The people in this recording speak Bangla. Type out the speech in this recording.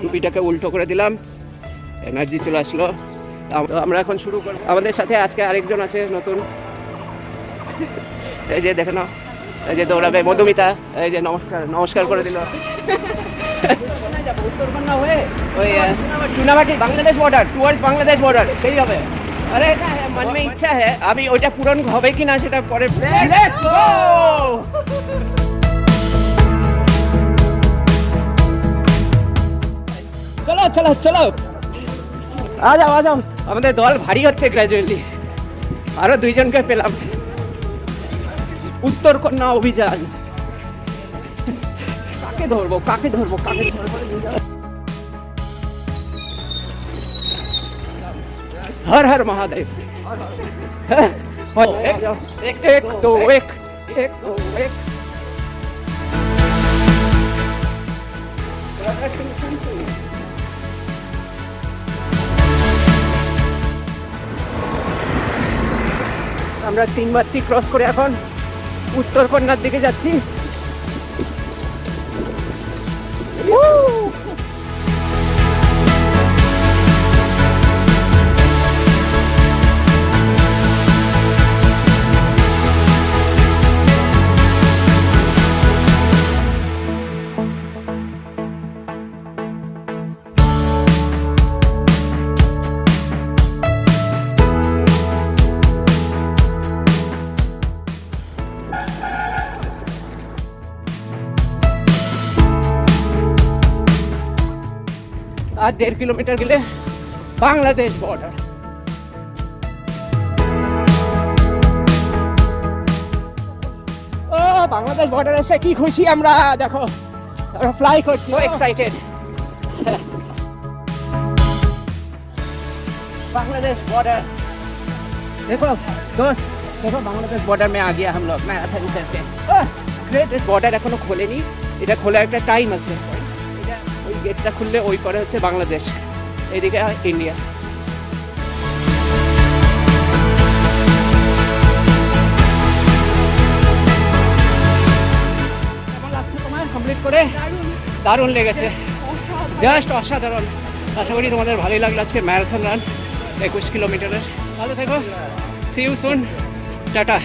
টুপিটাকে উল্টো করে দিলাম, এনার্জি চলে আসলো। আমরা এখন শুরু করব। আমাদের সাথে আজকে আরেকজন আছে নতুন, এই যে দেখে নাও, এই যে দৌড়াবে মধুমিতা, এই যে নমস্কার নমস্কার করে দিল। উত্তরকন্যা হয়ে ওই Chunamati Bangladesh border, towards Bangladesh border, সেই হবে। আরে মন মে ইচ্ছা হ্যাঁ, আমি ওইটা পূরণ হবে কি না সেটা পরে। Let's go! চলো চলো চলো, আ যাও। আমাদের দল ভারী হচ্ছে গ্র্যাজুয়ালি, আরো দুইজনকে পেলাম। উত্তরকন্যা অভিযান, কাকে ধরবো। हर हर महादेव। एक दो एक। আমরা 3 বাতি ক্রস করে এখন উত্তরকন্যার দিকে যাচ্ছি। আর 1.5 কিলোমিটার গেলে বাংলাদেশ বর্ডার। ও বাংলাদেশ বর্ডার এসে কি খুশি আমরা, দেখো আমরা ফ্লাই করছি, এক্সাইটেড। बांग्लादेश बॉर्डर देखो दोस्त, देखो बांग्लादेश बॉर्डर में आ गया हम लोग। मैं अच्छा नहीं करते গ্রেট বর্ডার এখনো খোলেনি, এটা খোলার একটা টাইম আছে। ওই গেটটা খুললে ওই পরে হচ্ছে বাংলাদেশ, এইদিকে ইন্ডিয়া। কেমন লাগছে তোমার কমপ্লিট করে? দারুণ লেগেছে, জাস্ট অসাধারণ। আশা করি তোমাদের ভালোই লাগলো আজকে ম্যারাথন রান 21 কিলোমিটারের। ভালো থেকো, সি ইউ সুন, টাটা।